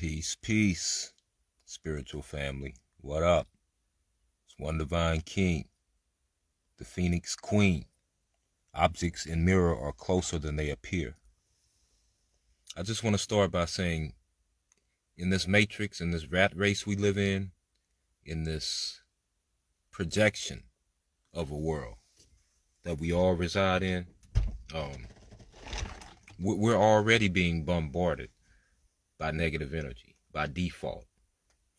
Peace, peace, spiritual family. What up? It's one divine king, the Phoenix Queen. Objects in mirror are closer than they appear. I just want to start by saying, in this matrix, in this rat race we live in this projection of a world that we all reside in, we're already being bombarded by negative energy by default.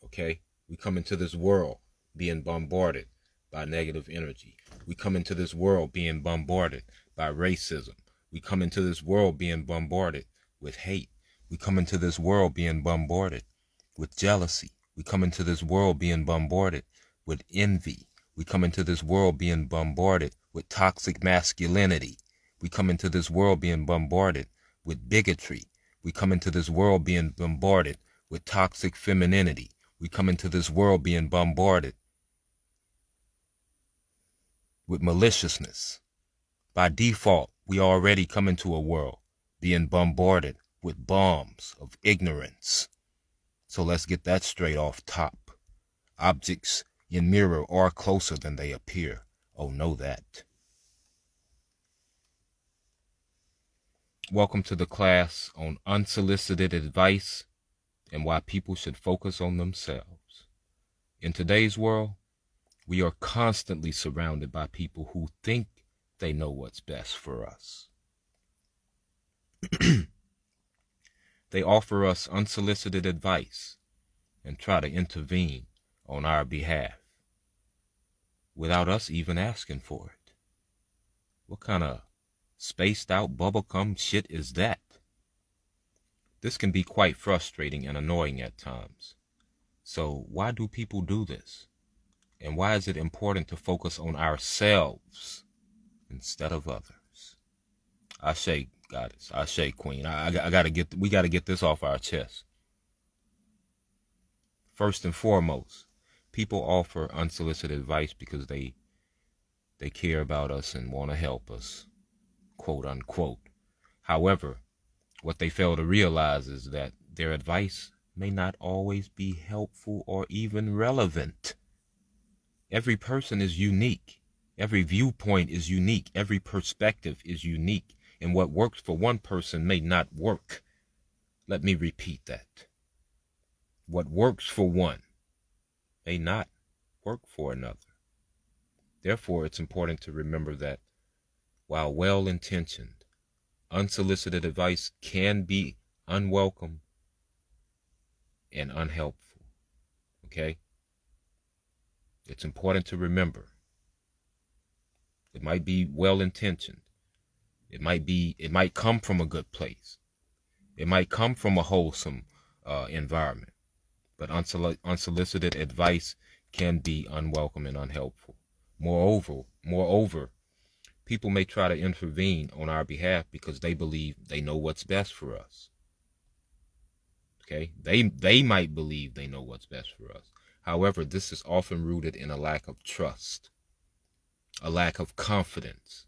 Okay, we come into this world being bombarded by negative energy. We come into this world being bombarded by racism. We come into this world being bombarded with hate. We come into this world being bombarded with jealousy. We come into this world being bombarded with envy. We come into this world being bombarded with toxic masculinity. We come into this world being bombarded with bigotry. We come into this world being bombarded with toxic femininity. We come into this world being bombarded with maliciousness. By default, we already come into a world being bombarded with bombs of ignorance. So let's get that straight off top. Objects in mirror are closer than they appear. Oh, know that. Welcome to the class on unsolicited advice and why people should focus on themselves. In today's world, we are constantly surrounded by people who think they know what's best for us. They offer us unsolicited advice and try to intervene on our behalf without us even asking for it. What kind of spaced out bubblegum shit is that? This can be quite frustrating and annoying at times. So why do people do this? And why is it important to focus on ourselves instead of others? Ashe, goddess. Ashe, queen. We gotta get this off our chest. First and foremost, people offer unsolicited advice because they care about us and want to help us, quote unquote. However, what they fail to realize is that their advice may not always be helpful or even relevant. Every person is unique. Every viewpoint is unique. Every perspective is unique. And what works for one person may not work. Let me repeat that. What works for one may not work for another. Therefore, it's important to remember that while well-intentioned, unsolicited advice can be unwelcome and unhelpful. Okay? It's important to remember. It might be well-intentioned. It might come from a good place. It might come from a wholesome environment. But unsolicited advice can be unwelcome and unhelpful. Moreover, people may try to intervene on our behalf because they believe they know what's best for us. Okay? They might believe they know what's best for us. However, this is often rooted in a lack of trust, a lack of confidence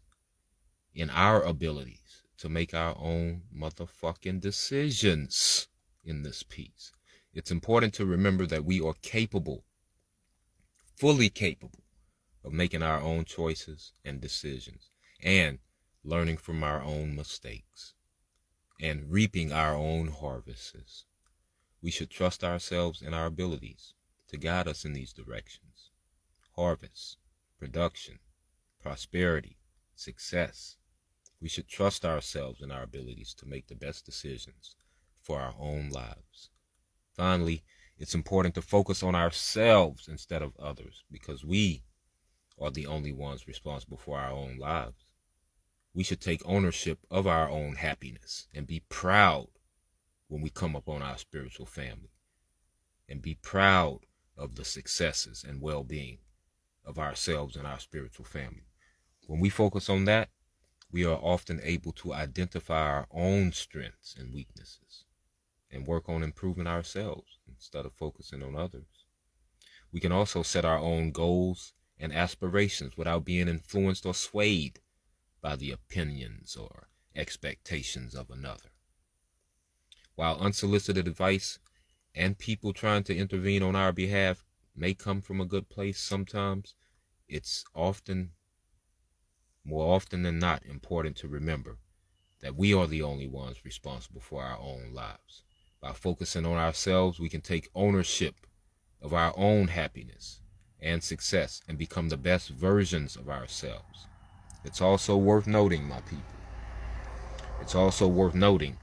in our abilities to make our own motherfucking decisions in this piece. It's important to remember that we are capable, fully capable, of making our own choices and decisions and learning from our own mistakes and reaping our own harvests. We should trust ourselves and our abilities to guide us in these directions. Harvest, production, prosperity, success. We should trust ourselves and our abilities to make the best decisions for our own lives. Finally, it's important to focus on ourselves instead of others because we are the only ones responsible for our own lives. We should take ownership of our own happiness and be proud when we come upon our spiritual family and be proud of the successes and well-being of ourselves and our spiritual family. When we focus on that, we are often able to identify our own strengths and weaknesses and work on improving ourselves instead of focusing on others. We can also set our own goals and aspirations without being influenced or swayed by the opinions or expectations of another. While unsolicited advice and people trying to intervene on our behalf may come from a good place sometimes, it's more often than not, important to remember that we are the only ones responsible for our own lives. By focusing on ourselves, we can take ownership of our own happiness and success and become the best versions of ourselves. It's also worth noting, my people, it's also worth noting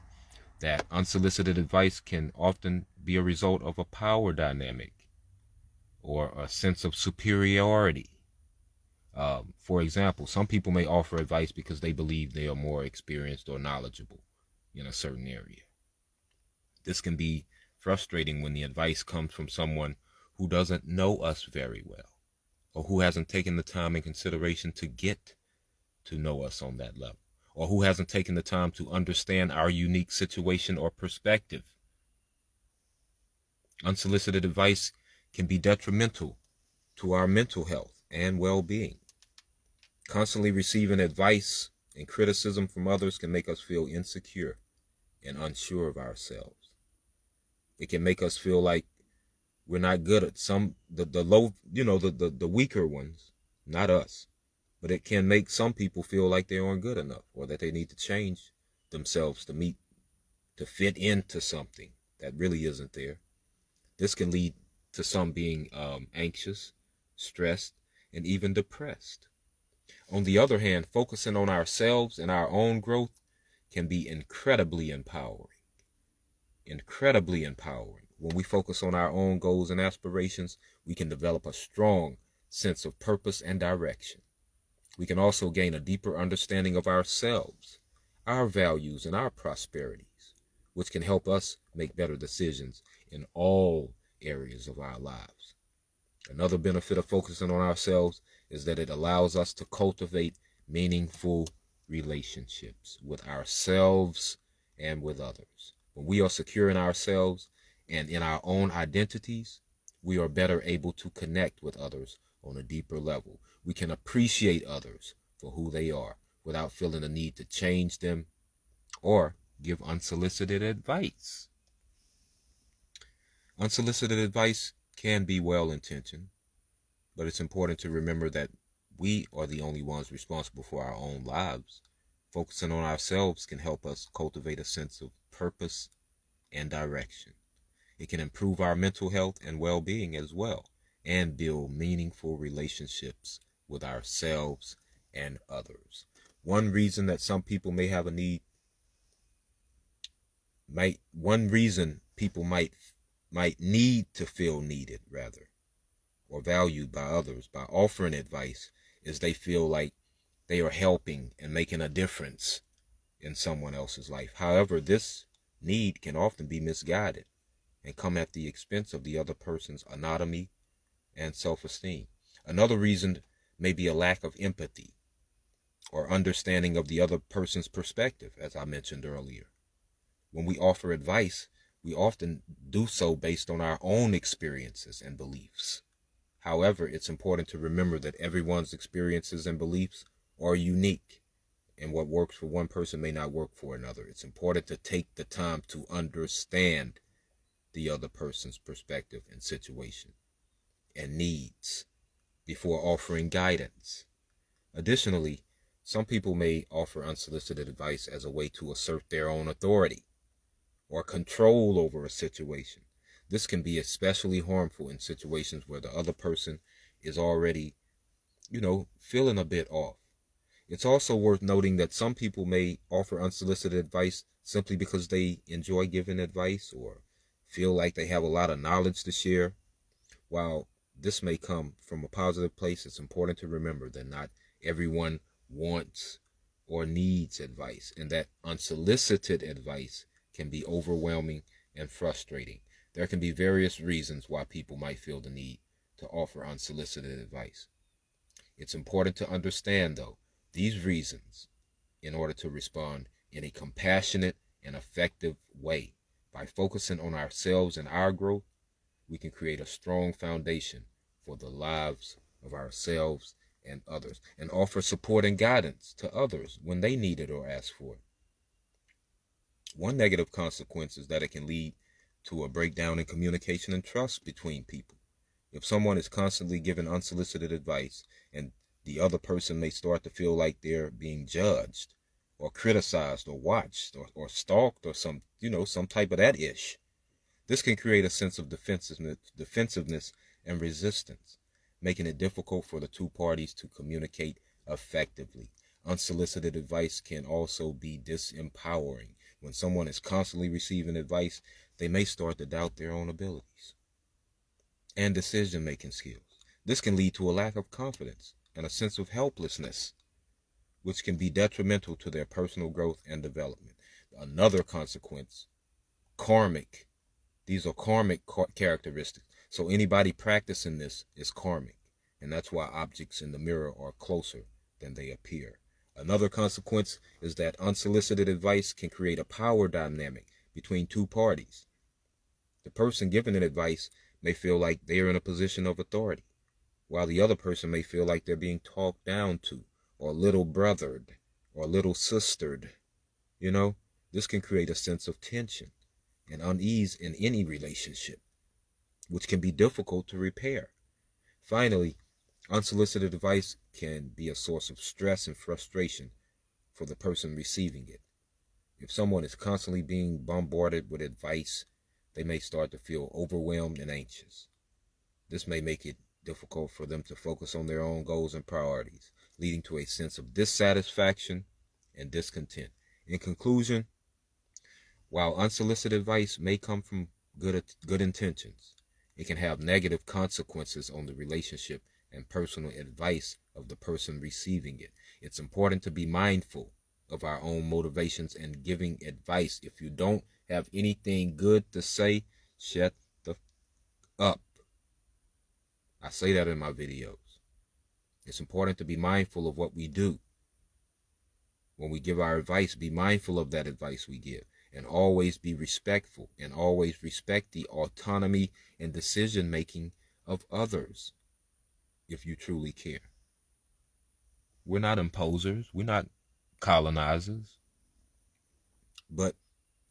that unsolicited advice can often be a result of a power dynamic or a sense of superiority. For example, some people may offer advice because they believe they are more experienced or knowledgeable in a certain area. This can be frustrating when the advice comes from someone who doesn't know us very well, or who hasn't taken the time and consideration to get to know us on that level, or who hasn't taken the time to understand our unique situation or perspective. Unsolicited advice can be detrimental to our mental health and well-being. Constantly receiving advice and criticism from others can make us feel insecure and unsure of ourselves. It can make us feel like we're not good at the low, the weaker ones, not us. But it can make some people feel like they aren't good enough, or that they need to change themselves to fit into something that really isn't there. This can lead to some being anxious, stressed, and even depressed. On the other hand, focusing on ourselves and our own growth can be incredibly empowering. Incredibly empowering. When we focus on our own goals and aspirations, we can develop a strong sense of purpose and direction. We can also gain a deeper understanding of ourselves, our values, and our prosperities, which can help us make better decisions in all areas of our lives. Another benefit of focusing on ourselves is that it allows us to cultivate meaningful relationships with ourselves and with others. When we are secure in ourselves and in our own identities, we are better able to connect with others on a deeper level. We can appreciate others for who they are without feeling the need to change them or give unsolicited advice. Unsolicited advice can be well-intentioned, but it's important to remember that we are the only ones responsible for our own lives. Focusing on ourselves can help us cultivate a sense of purpose and direction. It can improve our mental health and well-being as well, and build meaningful relationships with ourselves and others. One reason that some people may have a need, one reason people might need to feel needed, rather, or valued by others by offering advice, is they feel like they are helping and making a difference in someone else's life. However, this need can often be misguided and come at the expense of the other person's autonomy and self-esteem. Another reason may be a lack of empathy or understanding of the other person's perspective, as I mentioned earlier. When we offer advice, we often do so based on our own experiences and beliefs. However, it's important to remember that everyone's experiences and beliefs are unique, and what works for one person may not work for another. It's important to take the time to understand the other person's perspective and situation and needs before offering guidance. Additionally, some people may offer unsolicited advice as a way to assert their own authority or control over a situation. This can be especially harmful in situations where the other person is already, feeling a bit off. It's also worth noting that some people may offer unsolicited advice simply because they enjoy giving advice or feel like they have a lot of knowledge to share. While this may come from a positive place, it's important to remember that not everyone wants or needs advice, and that unsolicited advice can be overwhelming and frustrating. There can be various reasons why people might feel the need to offer unsolicited advice. It's important to understand, though, these reasons in order to respond in a compassionate and effective way. By focusing on ourselves and our growth, we can create a strong foundation for the lives of ourselves and others, and offer support and guidance to others when they need it or ask for it. One negative consequence is that it can lead to a breakdown in communication and trust between people. If someone is constantly giving unsolicited advice, and the other person may start to feel like they're being judged or criticized or watched or stalked or some type of that ish. This can create a sense of defensiveness and resistance, making it difficult for the two parties to communicate effectively. Unsolicited advice can also be disempowering. When someone is constantly receiving advice, they may start to doubt their own abilities and decision-making skills. This can lead to a lack of confidence and a sense of helplessness, which can be detrimental to their personal growth and development. Another consequence, karmic. These are karmic characteristics. So anybody practicing this is karmic, and that's why objects in the mirror are closer than they appear. Another consequence is that unsolicited advice can create a power dynamic between two parties. The person giving the advice may feel like they're in a position of authority, while the other person may feel like they're being talked down to, or little brothered, or little sistered. This can create a sense of tension and unease in any relationship, which can be difficult to repair. Finally, unsolicited advice can be a source of stress and frustration for the person receiving it. If someone is constantly being bombarded with advice, they may start to feel overwhelmed and anxious. This may make it difficult for them to focus on their own goals and priorities, leading to a sense of dissatisfaction and discontent. In conclusion, while unsolicited advice may come from good intentions, it can have negative consequences on the relationship and personal advice of the person receiving it. It's important to be mindful of our own motivations and giving advice. If you don't have anything good to say, shut the up. I say that in my videos. It's important to be mindful of what we do. When we give our advice, be mindful of that advice we give, and always be respectful, and always respect the autonomy and decision making of others if you truly care. We're not imposers, we're not colonizers, but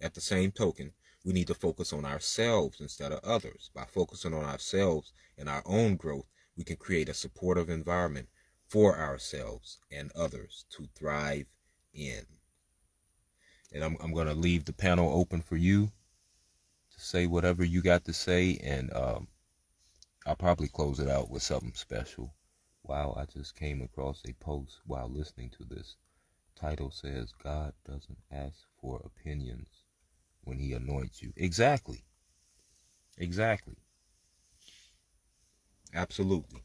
at the same token, we need to focus on ourselves instead of others. By focusing on ourselves and our own growth, we can create a supportive environment for ourselves and others to thrive in. And I'm going to leave the panel open for you to say whatever you got to say, and I'll probably close it out with something special. Wow, I just came across a post while listening to this. Title says, God doesn't ask for opinions when he anoints you. Exactly. Absolutely.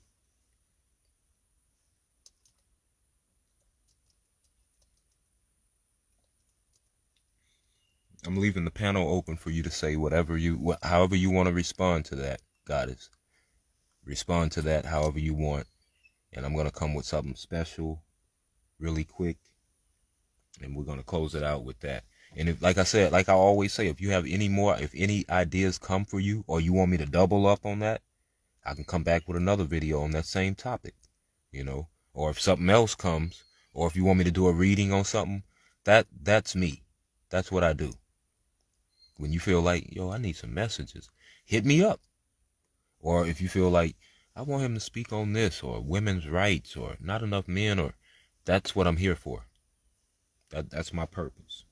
I'm leaving the panel open for you to say however you want to respond to that, Goddess. Respond to that however you want. And I'm going to come with something special really quick. And we're going to close it out with that. And if, like I said, like I always say, if any ideas come for you, or you want me to double up on that, I can come back with another video on that same topic, or if something else comes, or if you want me to do a reading on something, that's me. That's what I do. When you feel like, I need some messages, hit me up. Or if you feel like, I want him to speak on this, or women's rights, or not enough men, or that's what I'm here for. That's my purpose.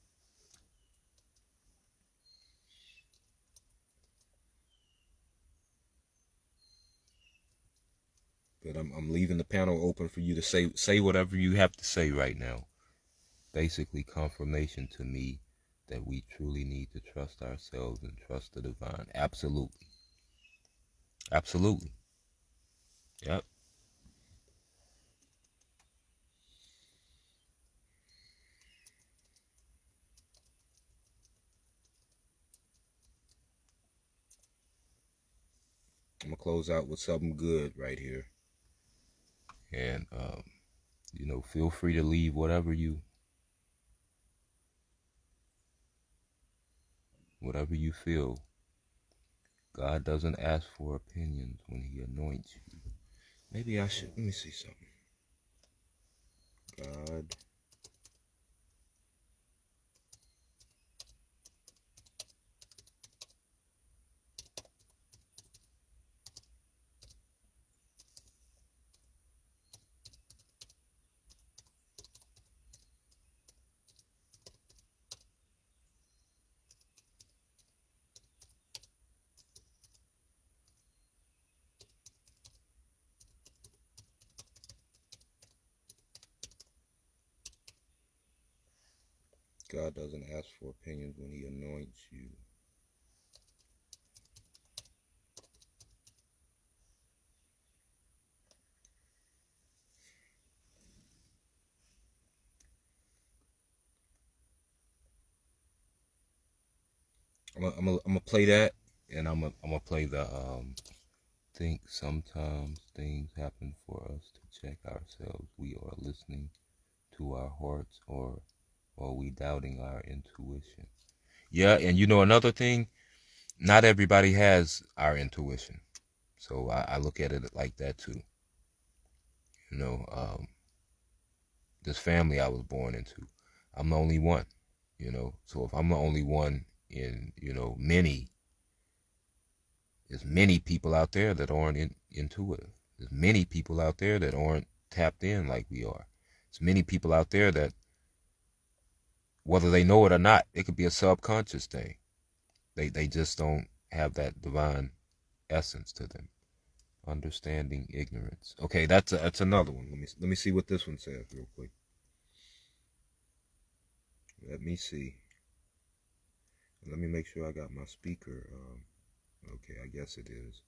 But I'm leaving the panel open for you to say whatever you have to say right now. Basically, confirmation to me that we truly need to trust ourselves and trust the divine. Absolutely. Yep. I'm gonna close out with something good right here. And feel free to leave whatever you feel. God doesn't ask for opinions when he anoints you. Maybe I should, let me see something. God God doesn't ask for opinions when he anoints you. I'm gonna play that, and I'm gonna play the think sometimes things happen for us to check ourselves. We are listening to our hearts, or are we doubting our intuition? Yeah, and another thing, not everybody has our intuition. So I look at it like that too. You know, this family I was born into, I'm the only one. So if I'm the only one in, many, there's many people out there that aren't intuitive. There's many people out there that aren't tapped in like we are. There's many people out there that, whether they know it or not, it could be a subconscious thing. They just don't have that divine essence to them. Understanding ignorance. Okay, that's another one. Let me see what this one says real quick. Let me see. Let me make sure I got my speaker. Okay, I guess it is.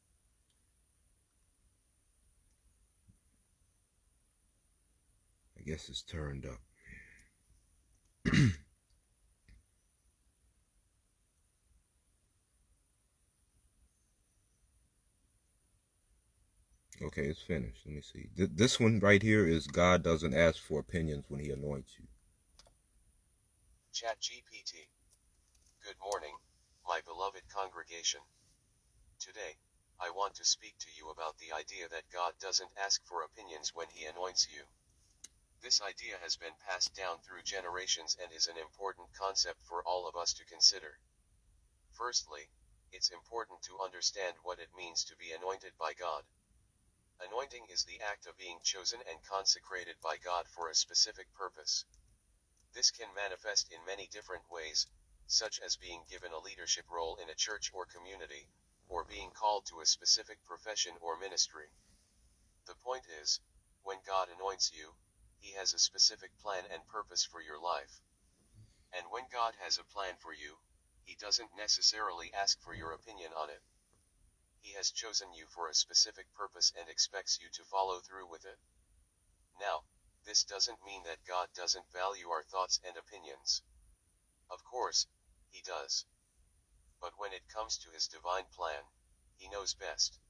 I guess it's turned up. Okay, it's finished. Let me see. This one right here is God doesn't ask for opinions when he anoints you. ChatGPT. Good morning, my beloved congregation. Today, I want to speak to you about the idea that God doesn't ask for opinions when he anoints you. This idea has been passed down through generations and is an important concept for all of us to consider. Firstly, it's important to understand what it means to be anointed by God. Anointing is the act of being chosen and consecrated by God for a specific purpose. This can manifest in many different ways, such as being given a leadership role in a church or community, or being called to a specific profession or ministry. The point is, when God anoints you, he has a specific plan and purpose for your life. And when God has a plan for you, he doesn't necessarily ask for your opinion on it. He has chosen you for a specific purpose and expects you to follow through with it. Now, this doesn't mean that God doesn't value our thoughts and opinions. Of course, he does. But when it comes to his divine plan, he knows best.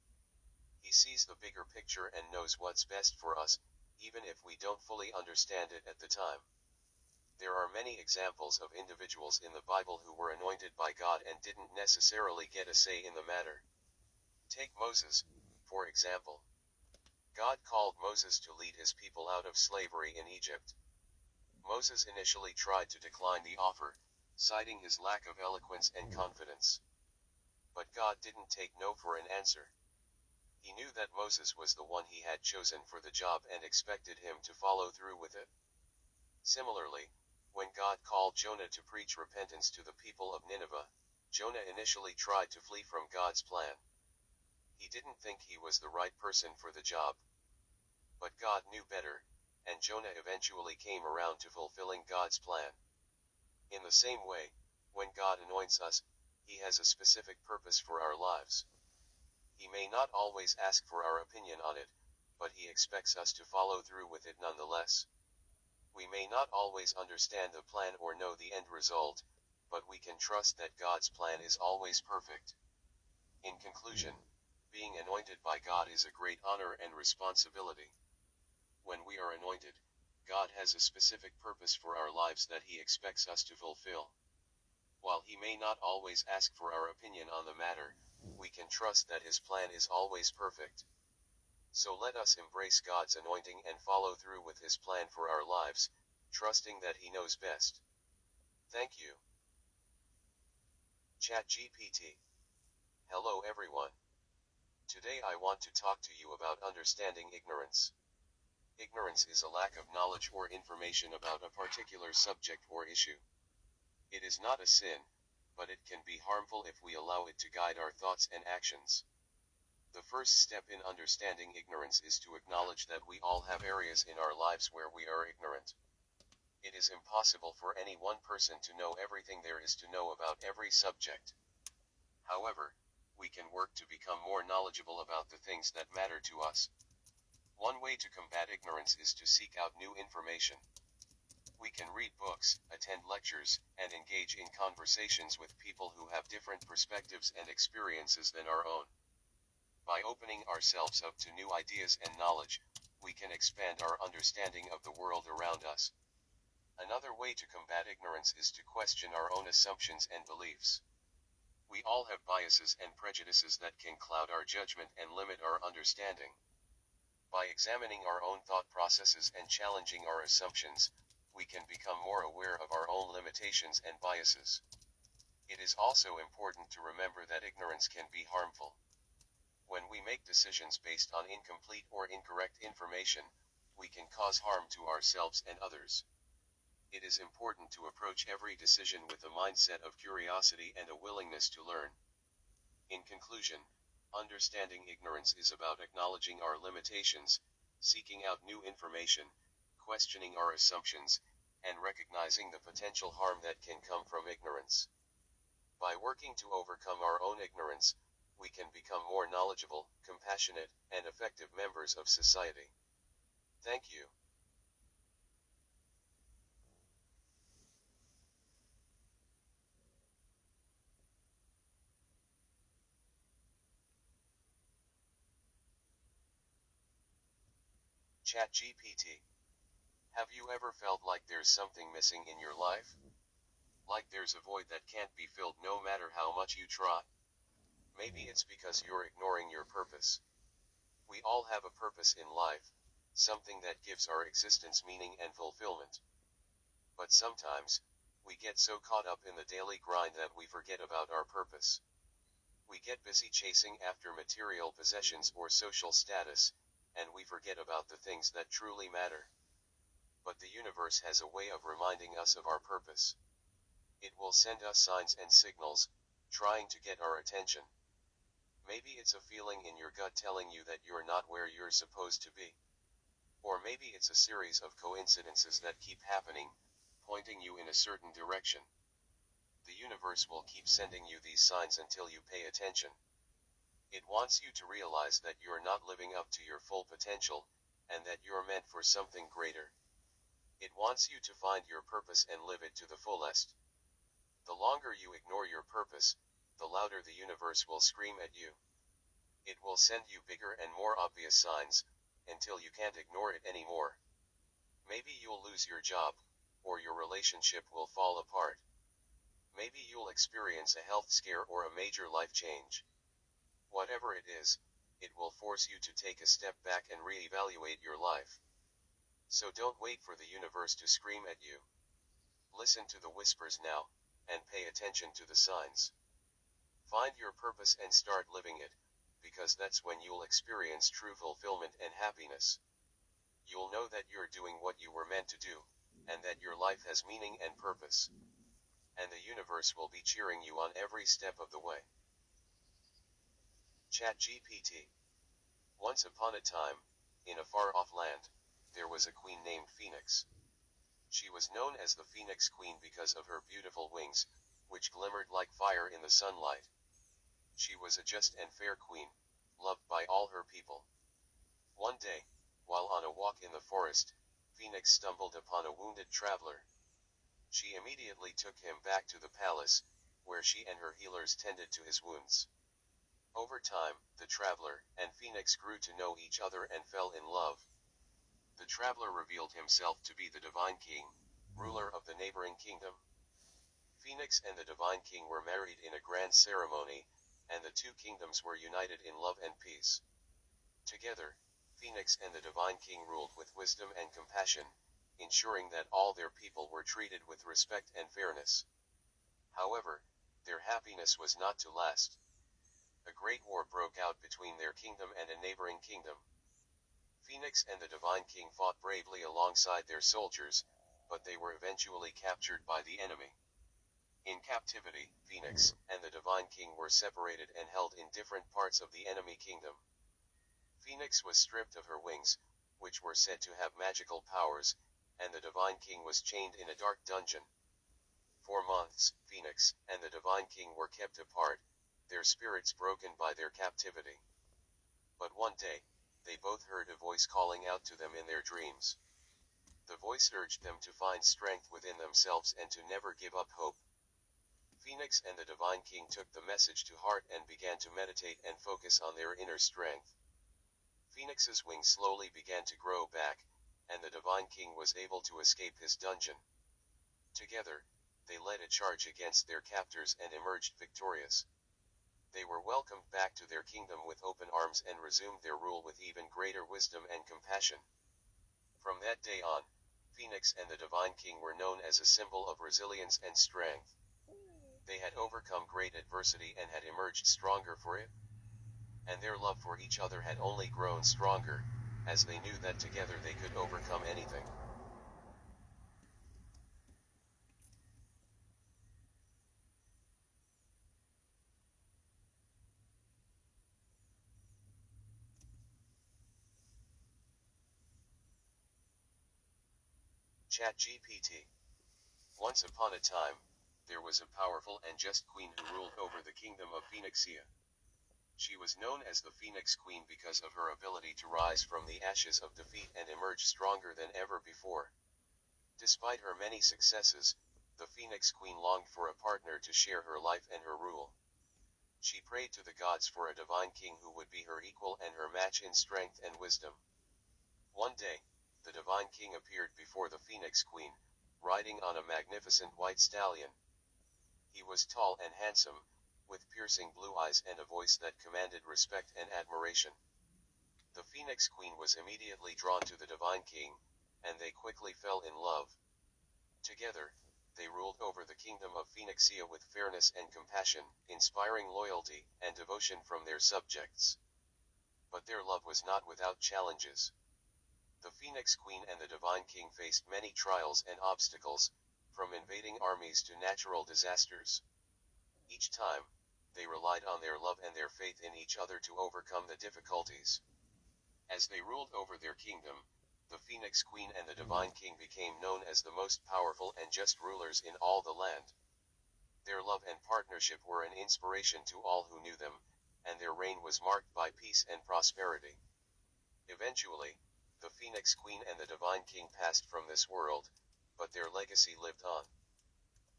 He sees the bigger picture and knows what's best for us, even if we don't fully understand it at the time. There are many examples of individuals in the Bible who were anointed by God and didn't necessarily get a say in the matter. Take Moses, for example. God called Moses to lead his people out of slavery in Egypt. Moses initially tried to decline the offer, citing his lack of eloquence and confidence. But God didn't take no for an answer. He knew that Moses was the one he had chosen for the job and expected him to follow through with it. Similarly, when God called Jonah to preach repentance to the people of Nineveh, Jonah initially tried to flee from God's plan. He didn't think he was the right person for the job. But God knew better, and Jonah eventually came around to fulfilling God's plan. In the same way, when God anoints us, he has a specific purpose for our lives. He may not always ask for our opinion on it, but he expects us to follow through with it nonetheless. We may not always understand the plan or know the end result, but we can trust that God's plan is always perfect. In conclusion, being anointed by God is a great honor and responsibility. When we are anointed, God has a specific purpose for our lives that he expects us to fulfill. While he may not always ask for our opinion on the matter, we can trust that his plan is always perfect. So let us embrace God's anointing and follow through with his plan for our lives, trusting that he knows best. Thank you. ChatGPT. Hello everyone. Today I want to talk to you about understanding ignorance. Ignorance is a lack of knowledge or information about a particular subject or issue. It is not a sin, but it can be harmful if we allow it to guide our thoughts and actions. The first step in understanding ignorance is to acknowledge that we all have areas in our lives where we are ignorant. It is impossible for any one person to know everything there is to know about every subject. However, we can work to become more knowledgeable about the things that matter to us. One way to combat ignorance is to seek out new information. We can read books, attend lectures, and engage in conversations with people who have different perspectives and experiences than our own. By opening ourselves up to new ideas and knowledge, we can expand our understanding of the world around us. Another way to combat ignorance is to question our own assumptions and beliefs. We all have biases and prejudices that can cloud our judgment and limit our understanding. By examining our own thought processes and challenging our assumptions, we can become more aware of our own limitations and biases. It is also important to remember that ignorance can be harmful. When we make decisions based on incomplete or incorrect information, we can cause harm to ourselves and others. It is important to approach every decision with a mindset of curiosity and a willingness to learn. In conclusion, understanding ignorance is about acknowledging our limitations, seeking out new information, questioning our assumptions, and recognizing the potential harm that can come from ignorance. By working to overcome our own ignorance, we can become more knowledgeable, compassionate, and effective members of society. Thank you. ChatGPT. Have you ever felt like there's something missing in your life? Like there's a void that can't be filled no matter how much you try? Maybe it's because you're ignoring your purpose. We all have a purpose in life, something that gives our existence meaning and fulfillment. But sometimes, we get so caught up in the daily grind that we forget about our purpose. We get busy chasing after material possessions or social status, and we forget about the things that truly matter. But the universe has a way of reminding us of our purpose. It will send us signs and signals, trying to get our attention. Maybe it's a feeling in your gut telling you that you're not where you're supposed to be. Or maybe it's a series of coincidences that keep happening, pointing you in a certain direction. The universe will keep sending you these signs until you pay attention. It wants you to realize that you're not living up to your full potential, and that you're meant for something greater. It wants you to find your purpose and live it to the fullest. The longer you ignore your purpose, the louder the universe will scream at you. It will send you bigger and more obvious signs, until you can't ignore it anymore. Maybe you'll lose your job, or your relationship will fall apart. Maybe you'll experience a health scare or a major life change. Whatever it is, it will force you to take a step back and reevaluate your life. So don't wait for the universe to scream at you. Listen to the whispers now, and pay attention to the signs. Find your purpose and start living it, because that's when you'll experience true fulfillment and happiness. You'll know that you're doing what you were meant to do, and that your life has meaning and purpose. And the universe will be cheering you on every step of the way. ChatGPT. Once upon a time, in a far-off land, there was a queen named Phoenix. She was known as the Phoenix Queen because of her beautiful wings, which glimmered like fire in the sunlight. She was a just and fair queen, loved by all her people. One day, while on a walk in the forest, Phoenix stumbled upon a wounded traveler. She immediately took him back to the palace, where she and her healers tended to his wounds. Over time, the traveler and Phoenix grew to know each other and fell in love. The traveler revealed himself to be the Divine King, ruler of the neighboring kingdom. Phoenix and the Divine King were married in a grand ceremony, and the two kingdoms were united in love and peace. Together, Phoenix and the Divine King ruled with wisdom and compassion, ensuring that all their people were treated with respect and fairness. However, their happiness was not to last. A great war broke out between their kingdom and a neighboring kingdom. Phoenix and the Divine King fought bravely alongside their soldiers, but they were eventually captured by the enemy. In captivity, Phoenix and the Divine King were separated and held in different parts of the enemy kingdom. Phoenix was stripped of her wings, which were said to have magical powers, and the Divine King was chained in a dark dungeon. For months, Phoenix and the Divine King were kept apart, their spirits broken by their captivity. But one day, they both heard a voice calling out to them in their dreams. The voice urged them to find strength within themselves and to never give up hope. Phoenix and the Divine King took the message to heart and began to meditate and focus on their inner strength. Phoenix's wings slowly began to grow back, and the Divine King was able to escape his dungeon. Together, they led a charge against their captors and emerged victorious. They were welcomed back to their kingdom with open arms and resumed their rule with even greater wisdom and compassion. From that day on, Phoenix and the Divine King were known as a symbol of resilience and strength. They had overcome great adversity and had emerged stronger for it. And their love for each other had only grown stronger, as they knew that together they could overcome anything. ChatGPT. Once upon a time, there was a powerful and just queen who ruled over the kingdom of Phoenixia. She was known as the Phoenix Queen because of her ability to rise from the ashes of defeat and emerge stronger than ever before. Despite her many successes, the Phoenix Queen longed for a partner to share her life and her rule. She prayed to the gods for a divine king who would be her equal and her match in strength and wisdom. One day, the divine king appeared before the Phoenix Queen, riding on a magnificent white stallion. He was tall and handsome, with piercing blue eyes and a voice that commanded respect and admiration. The Phoenix Queen was immediately drawn to the divine king, and they quickly fell in love. Together, they ruled over the kingdom of Phoenixia with fairness and compassion, inspiring loyalty and devotion from their subjects. But their love was not without challenges. The Phoenix Queen and the Divine King faced many trials and obstacles, from invading armies to natural disasters. Each time, they relied on their love and their faith in each other to overcome the difficulties. As they ruled over their kingdom, the Phoenix Queen and the Divine King became known as the most powerful and just rulers in all the land. Their love and partnership were an inspiration to all who knew them, and their reign was marked by peace and prosperity. Eventually, the Phoenix Queen and the Divine King passed from this world, but their legacy lived on.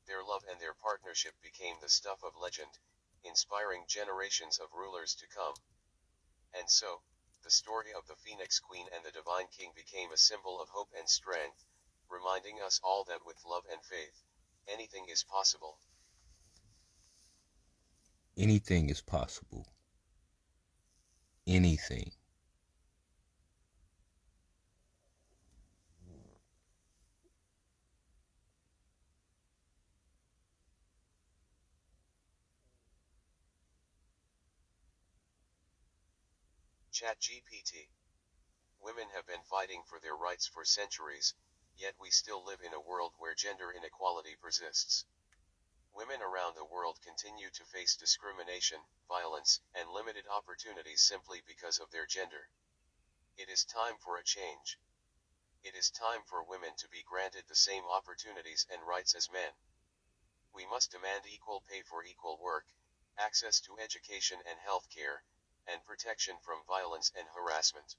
Their love and their partnership became the stuff of legend, inspiring generations of rulers to come. And so, the story of the Phoenix Queen and the Divine King became a symbol of hope and strength, reminding us all that with love and faith, anything is possible. Anything is possible. Anything. ChatGPT. Women have been fighting for their rights for centuries, yet we still live in a world where gender inequality persists. Women around the world continue to face discrimination, violence, and limited opportunities simply because of their gender. It is time for a change. It is time for women to be granted the same opportunities and rights as men. We must demand equal pay for equal work, access to education and health care, and protection from violence and harassment.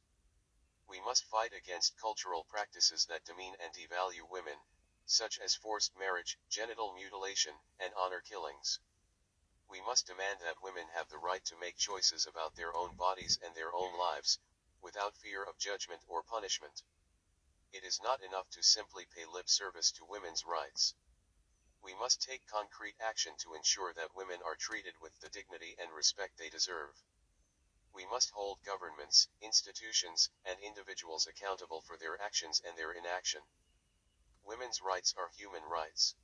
We must fight against cultural practices that demean and devalue women, such as forced marriage, genital mutilation, and honor killings. We must demand that women have the right to make choices about their own bodies and their own lives, without fear of judgment or punishment. It is not enough to simply pay lip service to women's rights. We must take concrete action to ensure that women are treated with the dignity and respect they deserve. We must hold governments, institutions, and individuals accountable for their actions and their inaction. Women's rights are human rights.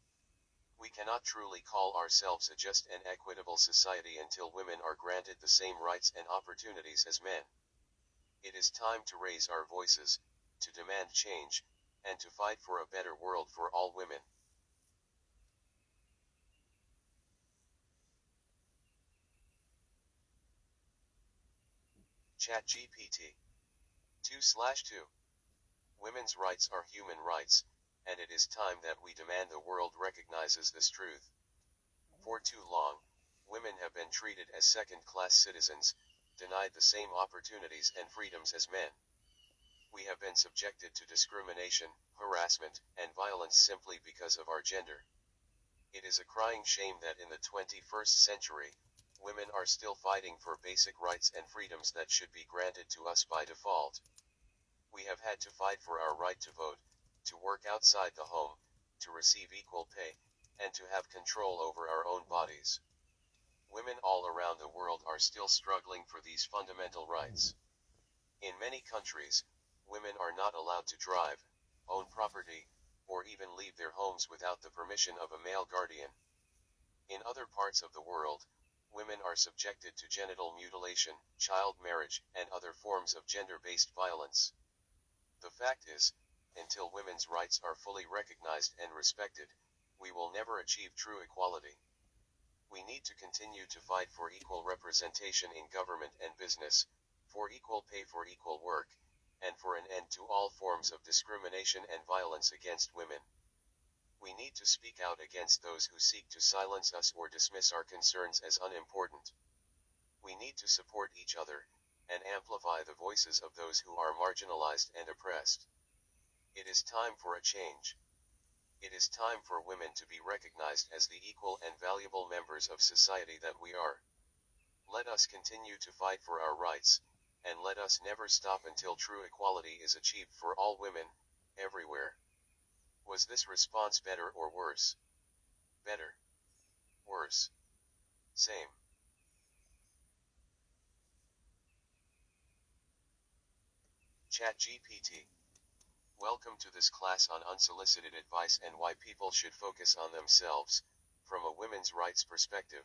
We cannot truly call ourselves a just and equitable society until women are granted the same rights and opportunities as men. It is time to raise our voices, to demand change, and to fight for a better world for all women. ChatGPT 2/2 Women's rights are human rights, and it is time that we demand the world recognizes this truth. For too long, women have been treated as second-class citizens, denied the same opportunities and freedoms as men. We have been subjected to discrimination, harassment, and violence simply because of our gender. It is a crying shame that in the 21st century, women are still fighting for basic rights and freedoms that should be granted to us by default. We have had to fight for our right to vote, to work outside the home, to receive equal pay, and to have control over our own bodies. Women all around the world are still struggling for these fundamental rights. In many countries, women are not allowed to drive, own property, or even leave their homes without the permission of a male guardian. In other parts of the world, women are subjected to genital mutilation, child marriage, and other forms of gender-based violence. The fact is, until women's rights are fully recognized and respected, we will never achieve true equality. We need to continue to fight for equal representation in government and business, for equal pay for equal work, and for an end to all forms of discrimination and violence against women. We need to speak out against those who seek to silence us or dismiss our concerns as unimportant. We need to support each other, and amplify the voices of those who are marginalized and oppressed. It is time for a change. It is time for women to be recognized as the equal and valuable members of society that we are. Let us continue to fight for our rights, and let us never stop until true equality is achieved for all women, everywhere. Was this response better or worse? Better. Worse. Same. ChatGPT. Welcome to this class on unsolicited advice and why people should focus on themselves, from a women's rights perspective.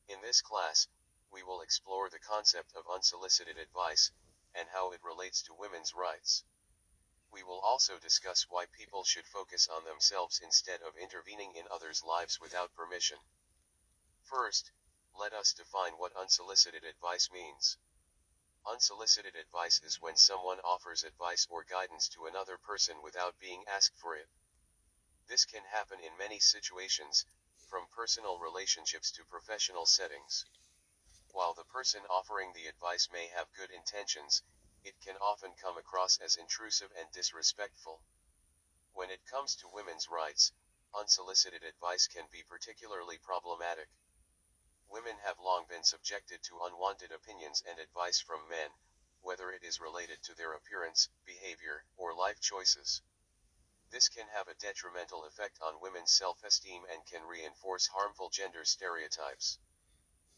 In this class, we will explore the concept of unsolicited advice, and how it relates to women's rights. We will also discuss why people should focus on themselves instead of intervening in others' lives without permission. First, let us define what unsolicited advice means. Unsolicited advice is when someone offers advice or guidance to another person without being asked for it. This can happen in many situations, from personal relationships to professional settings. While the person offering the advice may have good intentions, it can often come across as intrusive and disrespectful. When it comes to women's rights, unsolicited advice can be particularly problematic. Women have long been subjected to unwanted opinions and advice from men, whether it is related to their appearance, behavior, or life choices. This can have a detrimental effect on women's self-esteem and can reinforce harmful gender stereotypes.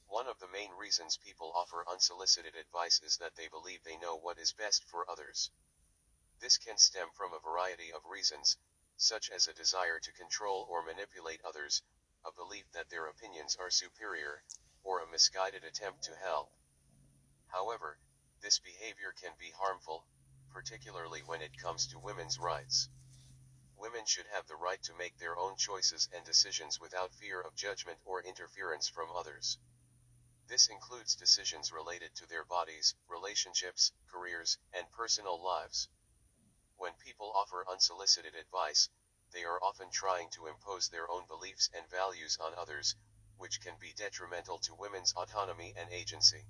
One of the main reasons people offer unsolicited advice is that they believe they know what is best for others. This can stem from a variety of reasons, such as a desire to control or manipulate others, a belief that their opinions are superior, or a misguided attempt to help. However, this behavior can be harmful, particularly when it comes to women's rights. Women should have the right to make their own choices and decisions without fear of judgment or interference from others. This includes decisions related to their bodies, relationships, careers, and personal lives. When people offer unsolicited advice, they are often trying to impose their own beliefs and values on others, which can be detrimental to women's autonomy and agency.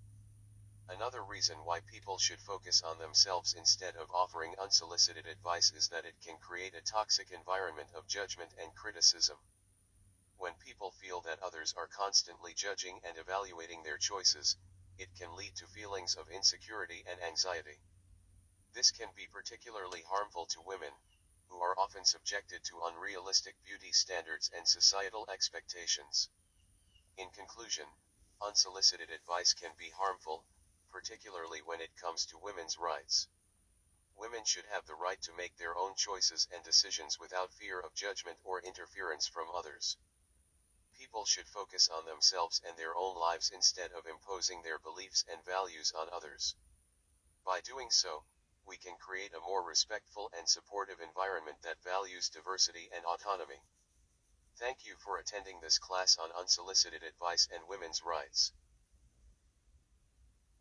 Another reason why people should focus on themselves instead of offering unsolicited advice is that it can create a toxic environment of judgment and criticism. When people feel that others are constantly judging and evaluating their choices, it can lead to feelings of insecurity and anxiety. This can be particularly harmful to women, who are often subjected to unrealistic beauty standards and societal expectations. In conclusion, unsolicited advice can be harmful, particularly when it comes to women's rights. Women should have the right to make their own choices and decisions without fear of judgment or interference from others. People should focus on themselves and their own lives instead of imposing their beliefs and values on others. By doing so, we can create a more respectful and supportive environment that values diversity and autonomy. Thank you for attending this class on unsolicited advice and women's rights.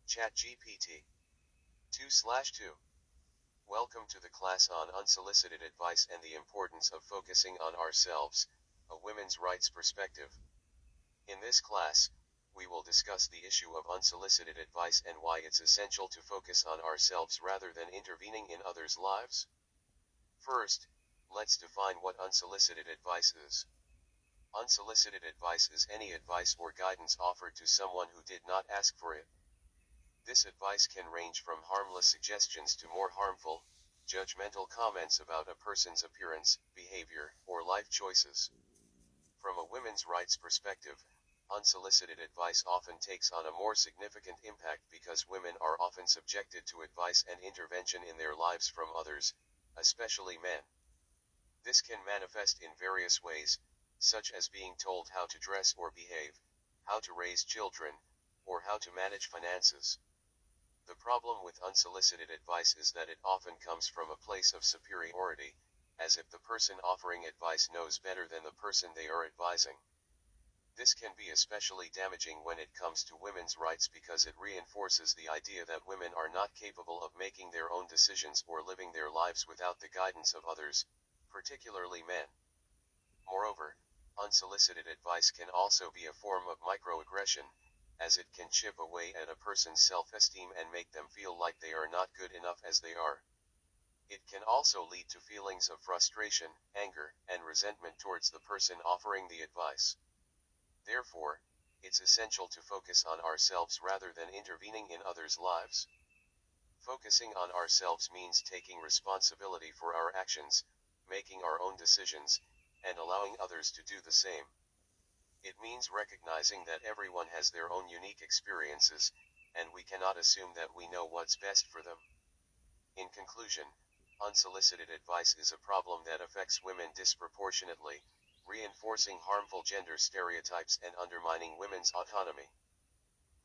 ChatGPT 2/2 Welcome to the class on unsolicited advice and the importance of focusing on ourselves, a women's rights perspective. In this class, we will discuss the issue of unsolicited advice and why it's essential to focus on ourselves rather than intervening in others' lives. First, let's define what unsolicited advice is. Unsolicited advice is any advice or guidance offered to someone who did not ask for it. This advice can range from harmless suggestions to more harmful, judgmental comments about a person's appearance, behavior, or life choices. From a women's rights perspective, unsolicited advice often takes on a more significant impact because women are often subjected to advice and intervention in their lives from others, especially men. This can manifest in various ways, such as being told how to dress or behave, how to raise children, or how to manage finances. The problem with unsolicited advice is that it often comes from a place of superiority, as if the person offering advice knows better than the person they are advising. This can be especially damaging when it comes to women's rights because it reinforces the idea that women are not capable of making their own decisions or living their lives without the guidance of others, particularly men. Moreover, unsolicited advice can also be a form of microaggression, as it can chip away at a person's self-esteem and make them feel like they are not good enough as they are. It can also lead to feelings of frustration, anger, and resentment towards the person offering the advice. Therefore, it's essential to focus on ourselves rather than intervening in others' lives. Focusing on ourselves means taking responsibility for our actions, making our own decisions, and allowing others to do the same. It means recognizing that everyone has their own unique experiences, and we cannot assume that we know what's best for them. In conclusion, unsolicited advice is a problem that affects women disproportionately, reinforcing harmful gender stereotypes and undermining women's autonomy.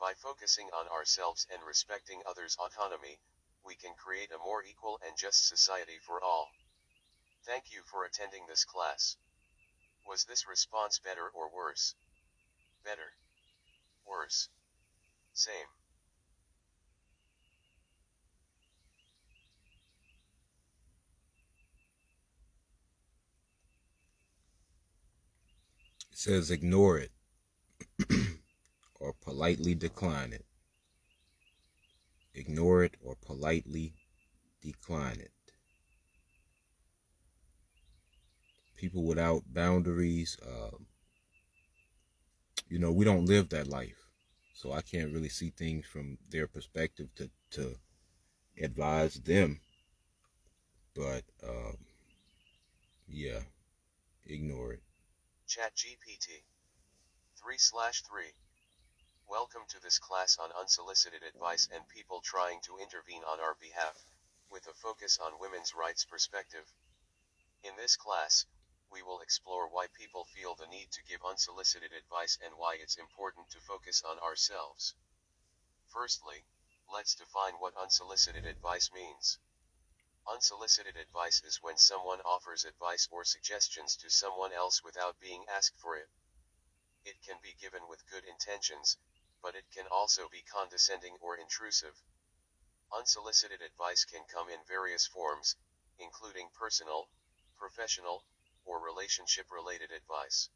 By focusing on ourselves and respecting others' autonomy, we can create a more equal and just society for all. Thank you for attending this class. Was this response better or worse? Better. Worse. Same. It says ignore it or politely decline it. Ignore it or politely decline it. People without boundaries, we don't live that life. So I can't really see things from their perspective to advise them. But, yeah, ignore it. ChatGPT 3/3. Welcome to this class on unsolicited advice and people trying to intervene on our behalf, with a focus on women's rights perspective. In this class, we will explore why people feel the need to give unsolicited advice and why it's important to focus on ourselves. Firstly, let's define what unsolicited advice means. Unsolicited advice is when someone offers advice or suggestions to someone else without being asked for it. It can be given with good intentions, but it can also be condescending or intrusive. Unsolicited advice can come in various forms, including personal, professional, or relationship-related advice.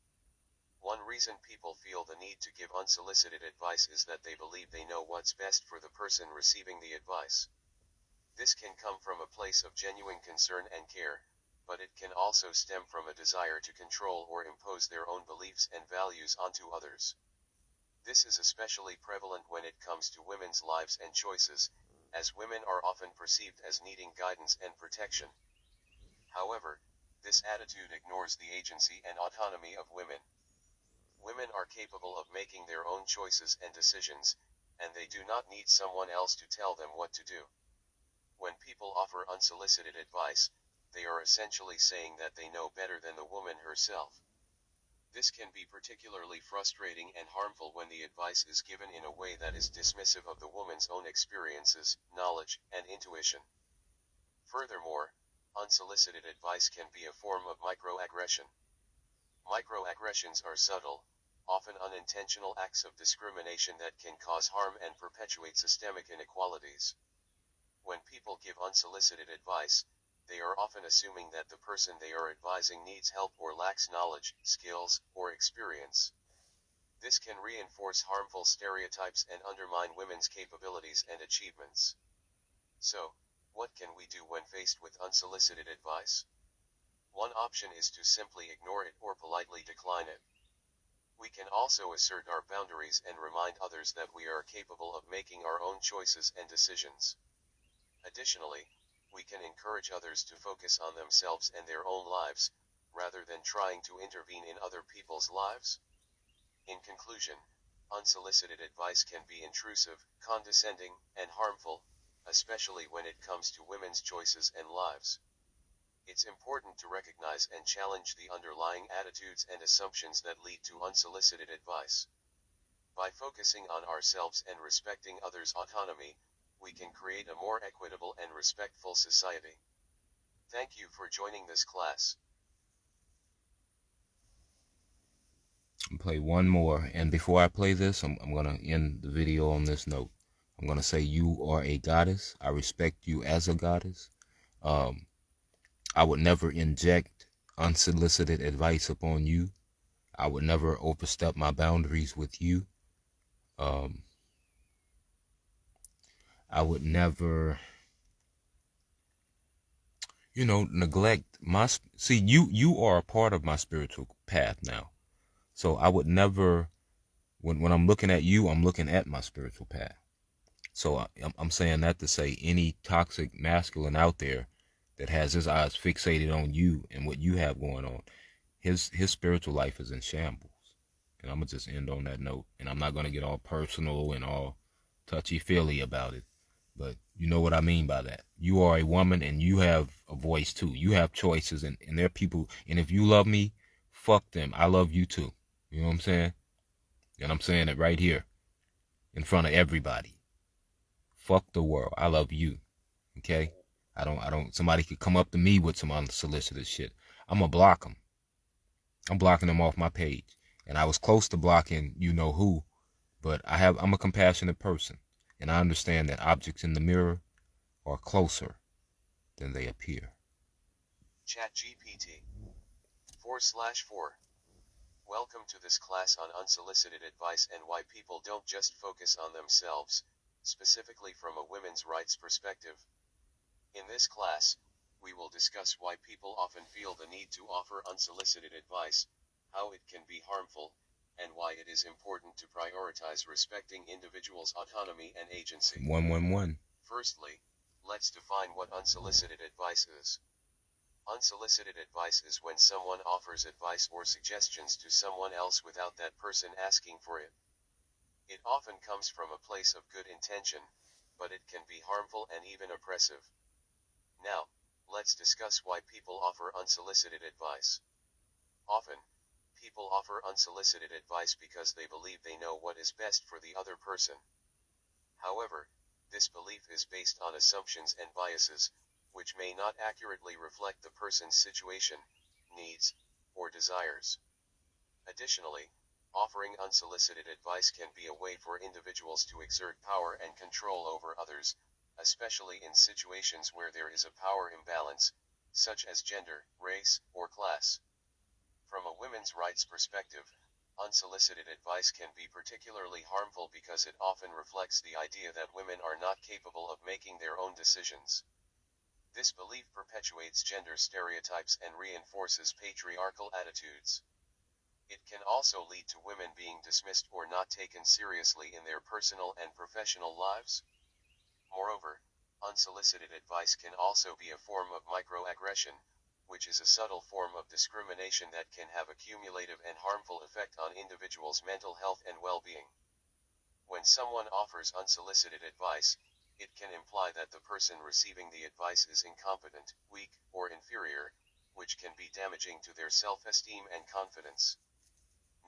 One reason people feel the need to give unsolicited advice is that they believe they know what's best for the person receiving the advice. This can come from a place of genuine concern and care, but it can also stem from a desire to control or impose their own beliefs and values onto others. This is especially prevalent when it comes to women's lives and choices, as women are often perceived as needing guidance and protection. However, this attitude ignores the agency and autonomy of women. Women are capable of making their own choices and decisions, and they do not need someone else to tell them what to do. When people offer unsolicited advice, they are essentially saying that they know better than the woman herself. This can be particularly frustrating and harmful when the advice is given in a way that is dismissive of the woman's own experiences, knowledge, and intuition. Furthermore, unsolicited advice can be a form of microaggression. Microaggressions are subtle, often unintentional acts of discrimination that can cause harm and perpetuate systemic inequalities. When people give unsolicited advice, they are often assuming that the person they are advising needs help or lacks knowledge, skills, or experience. This can reinforce harmful stereotypes and undermine women's capabilities and achievements. So, what can we do when faced with unsolicited advice? One option is to simply ignore it or politely decline it. We can also assert our boundaries and remind others that we are capable of making our own choices and decisions. Additionally, we can encourage others to focus on themselves and their own lives, rather than trying to intervene in other people's lives. In conclusion, unsolicited advice can be intrusive, condescending, and harmful, especially when it comes to women's choices and lives. It's important to recognize and challenge the underlying attitudes and assumptions that lead to unsolicited advice. By focusing on ourselves and respecting others' autonomy, we can create a more equitable and respectful society. Thank you for joining this class. I'll play one more, and before I play this, I'm going to end the video on this note. I'm going to say you are a goddess. I respect you as a goddess. I would never inject unsolicited advice upon you. I would never overstep my boundaries with you. I would never, neglect my, see, you are a part of my spiritual path now. So I would never, when I'm looking at you, I'm looking at my spiritual path. So I'm saying that to say any toxic masculine out there that has his eyes fixated on you and what you have going on, his spiritual life is in shambles. And I'm going to just end on that note. And I'm not going to get all personal and all touchy-feely about it. But you know what I mean by that. You are a woman and you have a voice too. You have choices and there are people. And if you love me, fuck them. I love you too. You know what I'm saying? And I'm saying it right here in front of everybody. Fuck the world. I love you. Okay? I don't, somebody could come up to me with some unsolicited shit. I'm going to block them. I'm blocking them off my page. And I was close to blocking you know who, but I'm a compassionate person. And I understand that objects in the mirror are closer than they appear. ChatGPT 4/4. Welcome to this class on unsolicited advice and why people don't just focus on themselves, specifically from a women's rights perspective. In this class, we will discuss why people often feel the need to offer unsolicited advice, how it can be harmful, and why it is important to prioritize respecting individuals' autonomy and agency. 111. Firstly, let's define what unsolicited advice is. Unsolicited advice is when someone offers advice or suggestions to someone else without that person asking for it. It often comes from a place of good intention, but it can be harmful and even oppressive. Now, let's discuss why people offer unsolicited advice. Often, people offer unsolicited advice because they believe they know what is best for the other person. However, this belief is based on assumptions and biases, which may not accurately reflect the person's situation, needs, or desires. Additionally, offering unsolicited advice can be a way for individuals to exert power and control over others, especially in situations where there is a power imbalance, such as gender, race, or class. From a women's rights perspective, unsolicited advice can be particularly harmful because it often reflects the idea that women are not capable of making their own decisions. This belief perpetuates gender stereotypes and reinforces patriarchal attitudes. It can also lead to women being dismissed or not taken seriously in their personal and professional lives. Moreover, unsolicited advice can also be a form of microaggression, which is a subtle form of discrimination that can have a cumulative and harmful effect on individuals' mental health and well-being. When someone offers unsolicited advice, it can imply that the person receiving the advice is incompetent, weak, or inferior, which can be damaging to their self-esteem and confidence.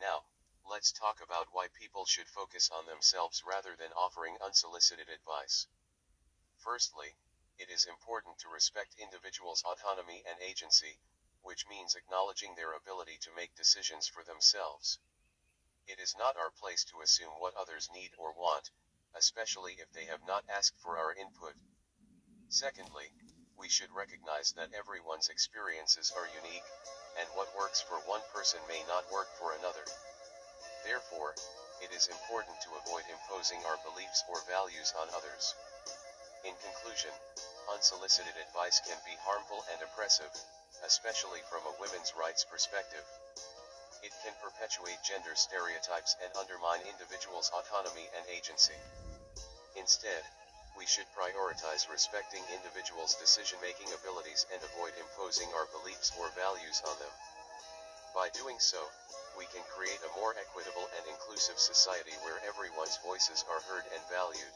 Now, let's talk about why people should focus on themselves rather than offering unsolicited advice. Firstly, it is important to respect individuals' autonomy and agency, which means acknowledging their ability to make decisions for themselves. It is not our place to assume what others need or want, especially if they have not asked for our input. Secondly, we should recognize that everyone's experiences are unique, and what works for one person may not work for another. Therefore, it is important to avoid imposing our beliefs or values on others. In conclusion, unsolicited advice can be harmful and oppressive, especially from a women's rights perspective. It can perpetuate gender stereotypes and undermine individuals' autonomy and agency. Instead, we should prioritize respecting individuals' decision-making abilities and avoid imposing our beliefs or values on them. By doing so, we can create a more equitable and inclusive society where everyone's voices are heard and valued.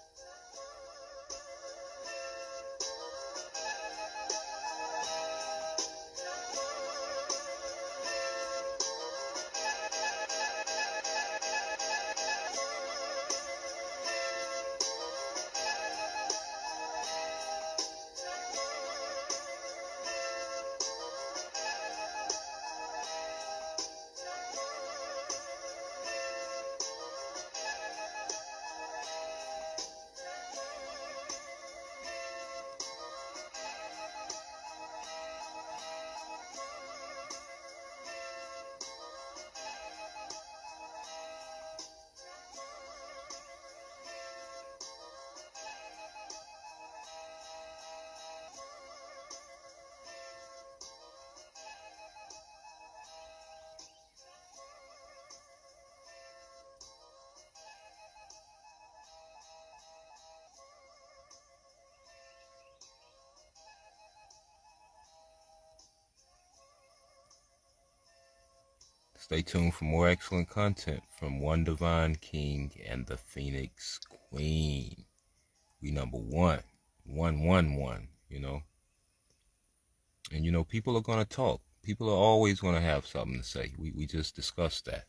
Stay tuned for more excellent content from One Divine King and the Phoenix Queen. We number one. 111, And people are going to talk. People are always going to have something to say. We just discussed that,